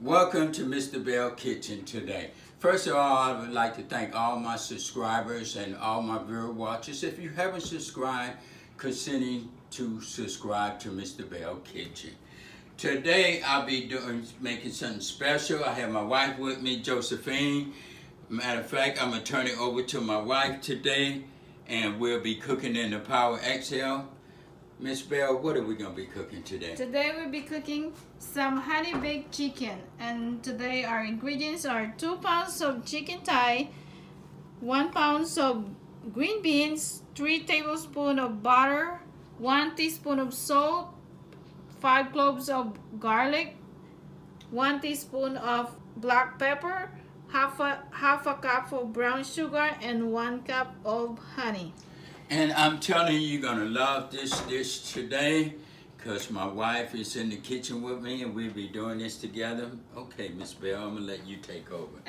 Welcome to Mr. Belle Kitchen today. First of all, I would like to thank all my subscribers and all my viewer watchers. If you haven't subscribed, consider to subscribe to Mr. Belle Kitchen. Today I'll be making something special. I have my wife with me, Josephine. Matter of fact, I'm gonna turn it over to my wife today, and we'll be cooking in the Power XL. Miss Belle, what are we going to be cooking today? Today we'll be cooking some honey baked chicken, and today our ingredients are 2 pounds of chicken thigh, 1 pound of green beans, 3 tablespoons of butter, 1 teaspoon of salt, 5 cloves of garlic, 1 teaspoon of black pepper, half a cup of brown sugar, and 1 cup of honey. And I'm telling you, you're going to love this dish today because my wife is in the kitchen with me and we'll be doing this together. Okay, Miss Belle, I'm going to let you take over.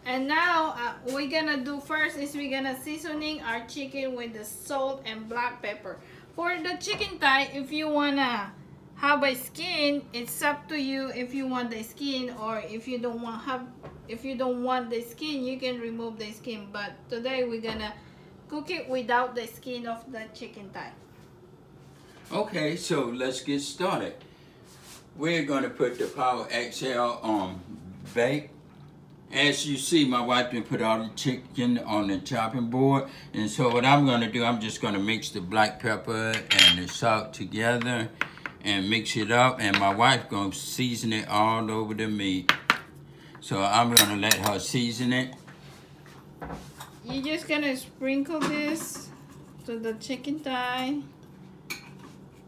And now we're going to do first is we're going to seasoning our chicken with the salt and black pepper. For the chicken thigh, if you want to have a skin, it's up to you if you want the skin, or if you don't want the skin, you can remove the skin. But today we're going to cook it without the skin of the chicken thigh. Okay, so let's get started. We're going to put the Power XL on bake. As you see, my wife did put all the chicken on the chopping board. And so what I'm going to do, I'm just going to mix the black pepper and the salt together and mix it up. And my wife going to season it all over the meat. So I'm going to let her season it. You're just gonna sprinkle this to the chicken thigh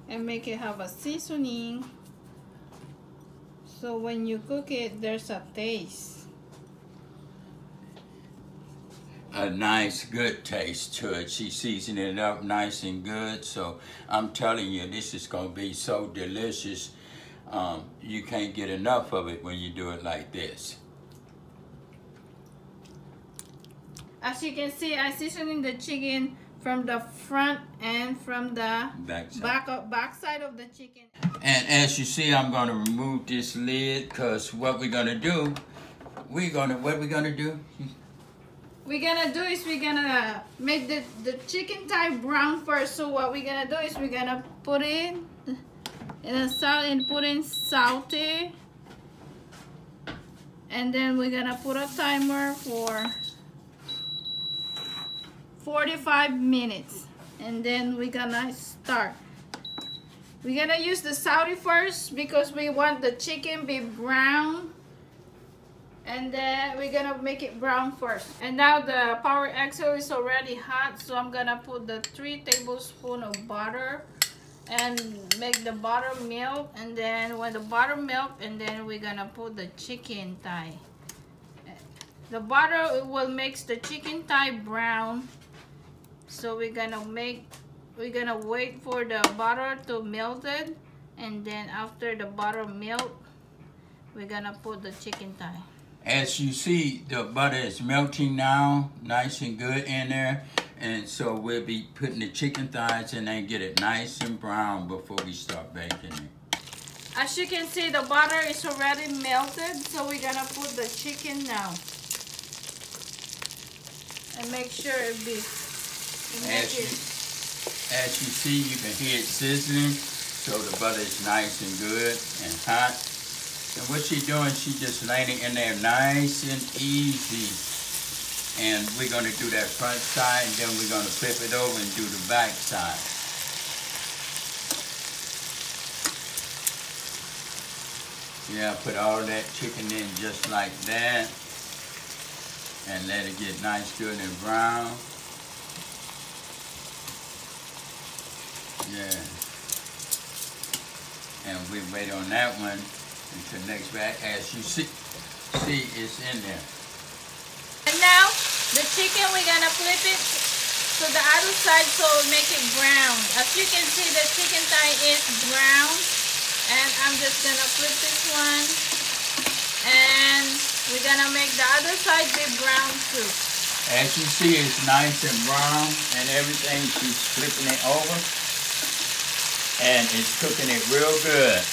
and make it have a seasoning, so when you cook it, there's a taste. A nice, good taste to it. She seasoned it up nice and good. So I'm telling you, this is gonna be so delicious. You can't get enough of it when you do it like this. As you can see, I'm seasoning the chicken from the front and from the back side of the chicken. And as you see, I'm going to remove this lid because what we're going to do, we're going to make the chicken thigh brown first. So what we're going to do is we're going to put it in a salt and put in Sauté. And then we're going to put a timer for 45 minutes, and then we're gonna start. We're gonna use the Sauté first because we want the chicken be brown, and then we're gonna make it brown first. And now the Power XL is already hot, so I'm gonna put the 3 tablespoons of butter and make the butter melt. And then when the butter melt, and then we're gonna put the chicken thigh. The butter will make the chicken thigh brown. So we're gonna wait for the butter to melt it, and then after the butter melt, we're gonna put the chicken thigh. As you see, the butter is melting now, nice and good in there. And so we'll be putting the chicken thighs in and get it nice and brown before we start baking it. As you can see, the butter is already melted, so we're gonna put the chicken now. And make sure it be... As you see, you can hear it sizzling, so the butter is nice and good and hot. And what she's doing, she's just laying it in there nice and easy. And we're going to do that front side, and then we're going to flip it over and do the back side. Yeah, put all that chicken in just like that. And let it get nice, good, and brown. Yeah. And we wait on that one until next back. As you see it's in there. And now the chicken, we're gonna flip it to the other side so it'll make it brown. As you can see, the chicken thigh is brown, and I'm just gonna flip this one, and we're gonna make the other side be brown too. As you see, it's nice and brown and everything. She's flipping it over. And it's cooking it real good.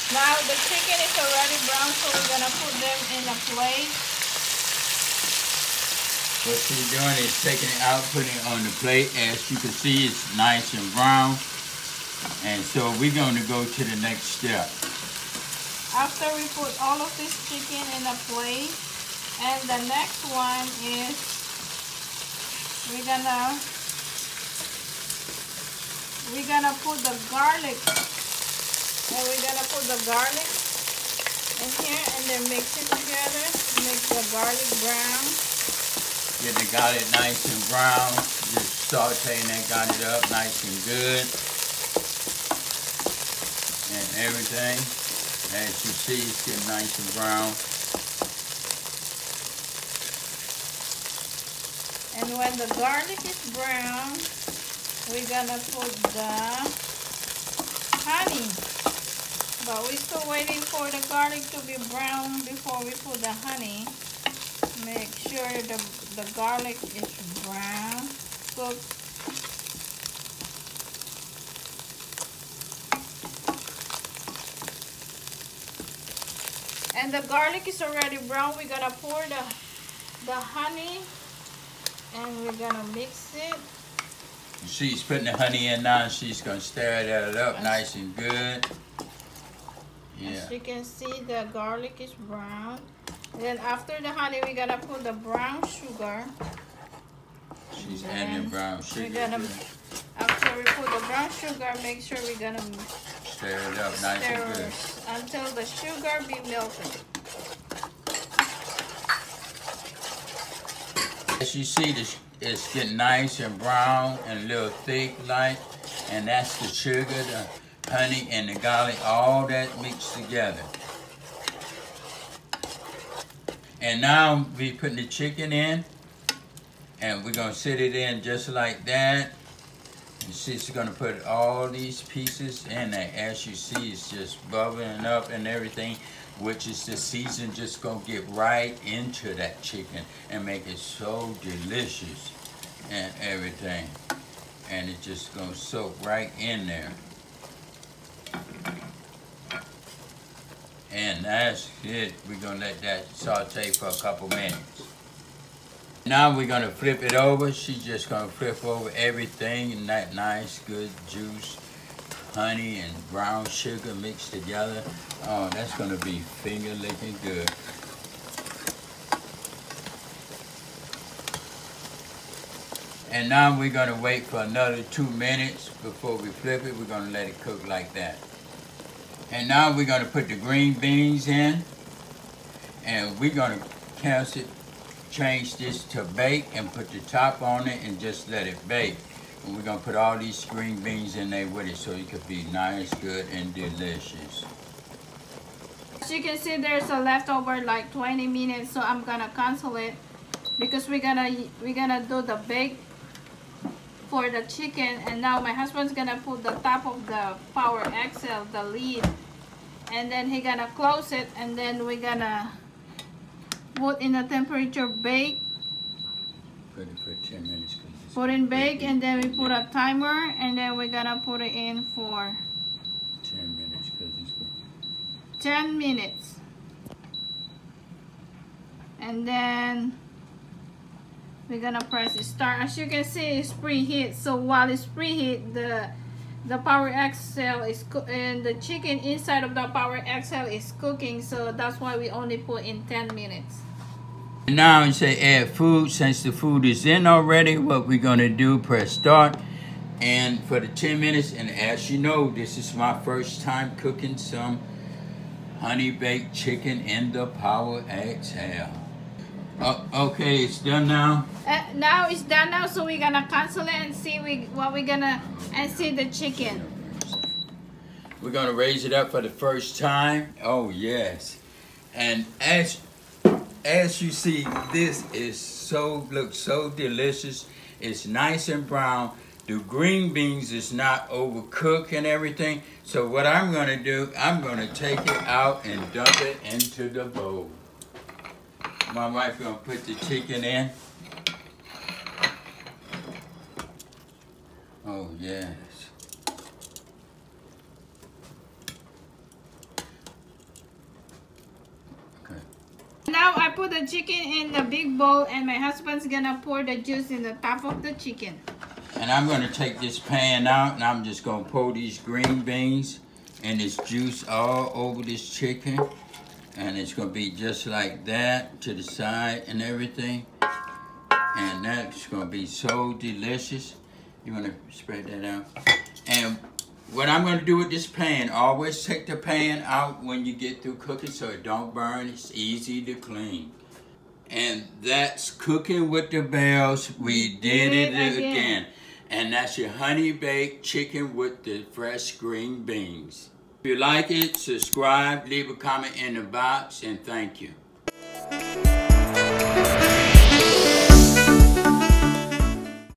Now the chicken is already brown, so we're gonna put them in a plate. What she's doing is taking it out, putting it on the plate. As you can see, it's nice and brown. And so we're going to go to the next step. After we put all of this chicken in a plate, and the next one is we're gonna put the garlic. And we're gonna put the garlic in here and then mix it together. Make the garlic brown. Get the garlic nice and brown. Just sauteing that garlic up nice and good. And everything. As you see, it's getting nice and brown. And when the garlic is brown, we're gonna put the honey. But we're still waiting for the garlic to be brown before we put the honey. Make sure the garlic is brown. Cooked. And the garlic is already brown. We're gonna pour the honey and we're gonna mix it. She's putting the honey in now and she's gonna stir that up nice and good. Yeah. As you can see, the garlic is brown. Then after the honey, we're gonna put the brown sugar. She's adding the brown sugar. After we put the brown sugar, make sure we're gonna stir it up nice and good until the sugar be melted. As you see, it's getting nice and brown and a little thick like, and that's the sugar, the honey, and the garlic, all that mixed together. And now we putting the chicken in, and we're gonna sit it in just like that. And she's gonna put all these pieces in there. As you see, it's just bubbling up and everything, which is the season just gonna get right into that chicken and make it so delicious and everything. And it's just gonna soak right in there. And that's it. We're gonna let that saute for a couple minutes. Now we're gonna flip it over. She's just gonna flip over everything in that nice, good juice, honey and brown sugar mixed together. Oh, that's gonna be finger licking good. And now we're gonna wait for another 2 minutes before we flip it. We're gonna let it cook like that. And now we're gonna put the green beans in, and we're gonna change this to bake and put the top on it and just let it bake. And we're gonna put all these green beans in there with it so it could be nice, good, and delicious. As you can see, there's a leftover like 20 minutes, so I'm gonna cancel it because we're gonna do the bake for the chicken. And now my husband's gonna put the top of the Power XL, the lid, and then he gonna close it, and then we're gonna put in a temperature bake. Put it for 10 minutes. Put in bake, and then we put a timer, and then we're gonna put it in for 10 minutes because it's good. 10 minutes. And then we're gonna press start. As you can see, it's preheat. So while it's preheat, the Power XL is and the chicken inside of the Power XL is cooking. So that's why we only put in 10 minutes. Now you say add food. Since the food is in already, what we're gonna do, press start, and for the 10 minutes. And as you know, this is my first time cooking some honey baked chicken in the Power XL. Okay, it's done now. Now it's done now, so we're gonna cancel it and see what we're gonna and see the chicken. We're gonna raise it up for the first time. Oh yes, and as you see, this is looks so delicious. It's nice and brown. The green beans is not overcooked and everything. So what I'm gonna do, I'm gonna take it out and dump it into the bowl. My wife gonna put the chicken in. Oh yes. Now I put the chicken in the big bowl and my husband's gonna pour the juice in the top of the chicken. And I'm gonna take this pan out and I'm just gonna pour these green beans and this juice all over this chicken. And it's gonna be just like that to the side and everything. And that's gonna be so delicious. You wanna spread that out? And what I'm gonna do with this pan, always take the pan out when you get through cooking so it don't burn. It's easy to clean. And that's cooking with the Bells. We did it again. And that's your honey baked chicken with the fresh green beans. If you like it, subscribe, leave a comment in the box, and thank you.